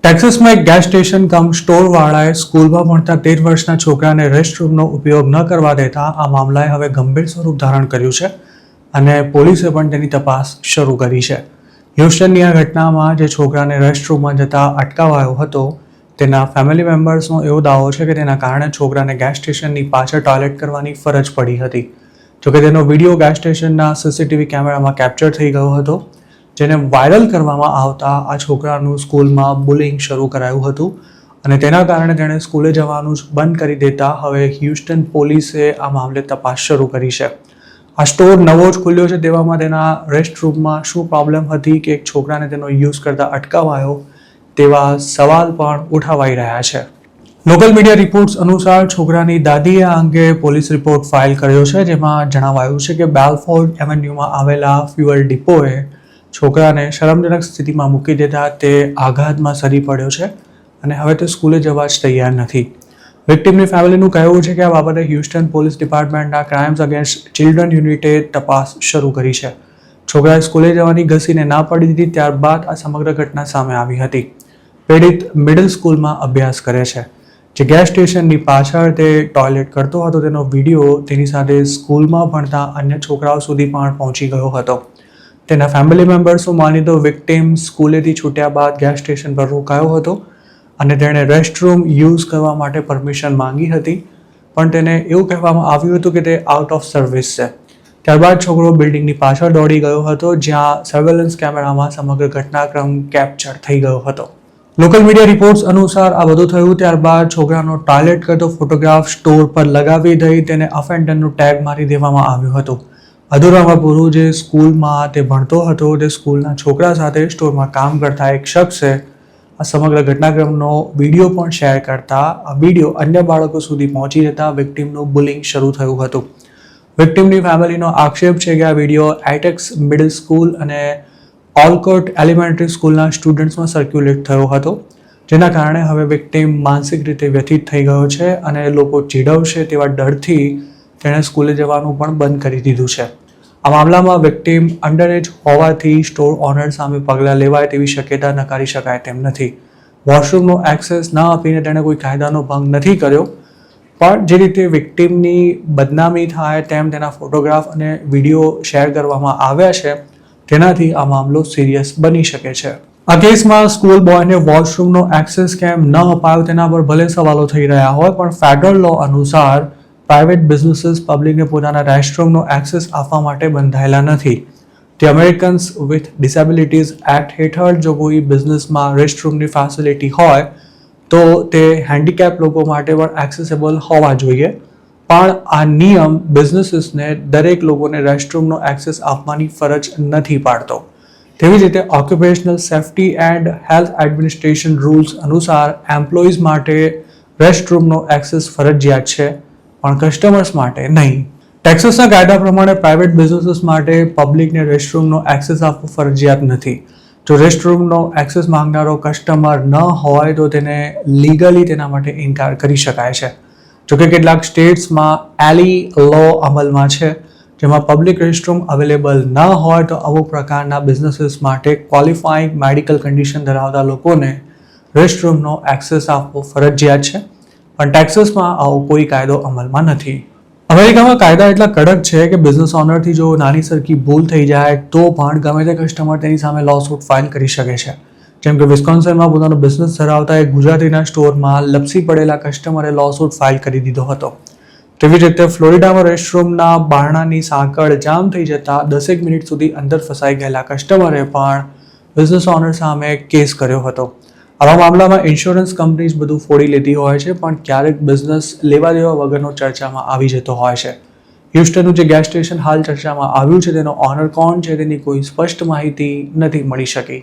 ટેક્સાસમાં એક gas station કમ સ્ટોરવાળાએ સ્કૂલમાં ભણતા 13 વર્ષના છોકરાને રેસ્ટરૂમનો ઉપયોગ ન કરવા દેતા આ મામલાએ હવે ગંભીર સ્વરૂપ ધારણ કર્યું છે અને પોલીસે પણ તેની તપાસ શરૂ કરી છે. હ્યુસ્ટનની આ ઘટનામાં જે છોકરાને રેસ્ટરૂમમાં જતા અટકાવાયો હતો તેના ફેમિલી મેમ્બર્સનો એવો દાવો છે કે તેના કારણે છોકરાને ગેસ સ્ટેશનની પાછળ ટોયલેટ કરવાની ફરજ પડી હતી. જોકે તેનો વિડીયો ગેસ સ્ટેશનના સીસીટીવી કેમેરામાં કેપ્ચર થઈ ગયો હતો, જેને વાયરલ કરવામાં આવતા આ છોકરાનું સ્કૂલમાં બુલિંગ શરૂ કરાયું હતું અને તેના કારણે તેણે સ્કૂલે જવાનું જ બંધ કરી દેતા હવે હ્યુસ્ટન પોલીસે આ મામલે તપાસ શરૂ કરી છે. આ સ્ટોર નવો જ ખુલ્યો છે, તેવામાં તેના રેસ્ટરૂમમાં શું પ્રોબ્લેમ હતી કે એક છોકરાને તેનો યુઝ કરતા અટકાવાયો તેવા સવાલ પણ ઉઠાવાઈ રહ્યા છે. લોકલ મીડિયા રિપોર્ટ્સ અનુસાર છોકરાની દાદીએ આ અંગે પોલીસ રિપોર્ટ ફાઇલ કર્યો છે, જેમાં જણાવાયું છે કે બેલફોર્ડ એવન્યુમાં આવેલા ફ્યુઅલ ડિપોએ છોકરાને શરમજનક સ્થિતિમાં મૂકી દેતા તે આઘાતમાં સરી પડ્યો છે અને હવે તે સ્કૂલે જવા જ તૈયાર નથી. વિક્ટિમની ફેમિલીનું કહેવું છે કે આ બાબતે હ્યુસ્ટન પોલીસ ડિપાર્ટમેન્ટના ક્રાઇમ્સ અગેન્સ્ટ ચિલ્ડ્રન યુનિટે તપાસ શરૂ કરી છે. છોકરાએ સ્કૂલે જવાની ઘસીને ના પાડી દીધી, ત્યારબાદ આ સમગ્ર ઘટના સામે આવી હતી. પીડિત મિડલ સ્કૂલમાં અભ્યાસ કરે છે. જે ગેસ સ્ટેશનની પાછળ તે ટોયલેટ કરતો હતો તેનો વિડીયો તેની સાથે સ્કૂલમાં ભણતા અન્ય છોકરાઓ સુધી પણ પહોંચી ગયો હતો. તેના ફેમિલી મેમ્બર્સનું માની તો વિક્ટિમ સ્કૂલેથી છૂટ્યા બાદ ગેસ સ્ટેશન પર રોકાયો હતો અને તેણે રેસ્ટરૂમ યુઝ કરવા માટે પરમિશન માંગી હતી, પણ તેને એવું કહેવામાં આવ્યું હતું કે તે આઉટ ઓફ સર્વિસ છે. ત્યારબાદ છોકરો બિલ્ડિંગની પાછળ દોડી ગયો હતો, જ્યાં સર્વેલન્સ કેમેરામાં સમગ્ર ઘટનાક્રમ કેપ્ચર થઈ ગયો હતો. લોકલ મીડિયા રિપોર્ટ્સ અનુસાર આ બધું થયું ત્યારબાદ છોકરાનો ટોયલેટ કરતો ફોટોગ્રાફ સ્ટોર પર લગાવી દઈ તેને અફેન્ડરનું ટેગ મારી દેવામાં આવ્યું હતું. અધૂરામાં પૂરું, જે સ્કૂલમાં તે ભણતો હતો તે સ્કૂલના છોકરા સાથે સ્ટોરમાં કામ કરતા એક શખ્સે આ સમગ્ર ઘટનાક્રમનો વિડીયો પણ શેર કરતા આ વિડીયો અન્ય બાળકો સુધી પહોંચી જતા વિક્ટિમનું બુલિંગ શરૂ થયું હતું. વિક્ટિમની ફેમિલીનો આક્ષેપ છે કે આ વિડીયો એટેક્સ મિડલ સ્કૂલ અને ઓલકોટ એલિમેન્ટરી સ્કૂલના સ્ટુડન્ટ્સમાં સર્ક્યુલેટ થયો હતો, જેના કારણે હવે વિક્ટિમ માનસિક રીતે વ્યથિત થઈ ગયો છે અને લોકો ચીડવશે તેવા ડરથી તેણે સ્કૂલે જવાનું પણ બંધ કરી દીધું છે. આ મામલામાં વિક્ટિમ અંડરએજ હોવાથી સ્ટોર ઓનર સામે પગલાં લેવાય તેવી શક્યતા નકારી શકાય તેમ નથી. વોશરૂમનો એક્સેસ ન આપીને તેણે કોઈ કાયદાનો ભંગ નથી કર્યો, પણ જે રીતે વિક્ટિમની બદનામી થાય તેમ તેના ફોટોગ્રાફ અને વિડીયો શેર કરવામાં આવ્યા છે તેનાથી આ મામલો સિરિયસ બની શકે છે. આ કેસમાં સ્કૂલ બોયને વોશરૂમનો એક્સેસ કેમ ન અપાયો તેના પર ભલે સવાલો થઈ રહ્યા હોય, પણ ફેડરલ લો અનુસાર પ્રાઇવેટ બિઝનેસીસ પબ્લિકને પોતાના રેસ્ટરૂમનો એક્સેસ આપવા માટે બંધાયેલા નથી. The Americans with disabilities act હેઠળ જો કોઈ બિઝનેસમાં રેસ્ટરૂમની ફેસિલિટી હોય તો તે હેન્ડીકેપ લોકો માટે પણ એક્સેસેબલ હોવા જોઈએ, પણ આ નિયમ બિઝનેસીસને દરેક લોકોને રેસ્ટરૂમનો એક્સેસ આપવાની ફરજ નથી પાડતો. તેવી જ રીતે occupational safety and health administration rules અનુસાર એમ્પ્લોઈઝ માટે રેસ્ટરૂમનો એક્સેસ ફરજિયાત છે, પણ કસ્ટમર્સ માટે નહીં. ટેક્સાસના કાયદા પ્રમાણે પ્રાઇવેટ બિઝનેસીસ માટે પબ્લિકને રેસ્ટરૂમનો એક્સેસ આપવો ફરજિયાત નથી. જો રેસ્ટરૂમનો એક્સેસ માંગનારો કસ્ટમર ન હોય તો તેને લીગલી તેના માટે ઇનકાર કરી શકાય છે. જોકે કેટલાક સ્ટેટ્સમાં એલી લો અમલમાં છે, જેમાં પબ્લિક રેસ્ટરૂમ અવેલેબલ ન હોય તો અમુક પ્રકારના બિઝનેસીસ માટે ક્વોલિફાઈંગ મેડિકલ કન્ડિશન ધરાવતા લોકોને રેસ્ટરૂમનો એક્સેસ આપવો ફરજિયાત છે, પણ ટેક્સાસમાં આવો કોઈ કાયદો અમલમાં નથી. અમેરિકામાં કાયદા એટલા કડક છે કે બિઝનેસ ઓનરથી જો નાની સરખી ભૂલ થઈ જાય તો પણ ગમે તે કસ્ટમર તેની સામે લોસૂટ ફાઇલ કરી શકે છે. જેમ કે વિસ્કોન્સિનમાં પોતાનો બિઝનેસ ધરાવતા એક ગુજરાતીના સ્ટોરમાં લપસી પડેલા કસ્ટમરે લોસૂટ ફાઇલ કરી દીધો હતો. તેવી જ રીતે ફ્લોરિડામાં રેસ્ટરૂમના બારણાની સાંકળ જામ થઈ જતા 10 મિનિટ સુધી અંદર ફસાઈ ગયેલા કસ્ટમરે પણ બિઝનેસ ઓનર સામે કેસ કર્યો હતો. આવા મામલામાં ઇન્સ્યોરન્સ કંપનીઝ બધું ફોડી લેતી હોય છે, પણ ક્યારેક બિઝનેસ લેવા દેવા વગરનો ચર્ચામાં આવી જતો હોય છે. હ્યુસ્ટનનું જે ગેસ સ્ટેશન હાલ ચર્ચામાં આવ્યું છે તેનો ઓનર કોણ છે તેની કોઈ સ્પષ્ટ માહિતી નથી મળી શકી.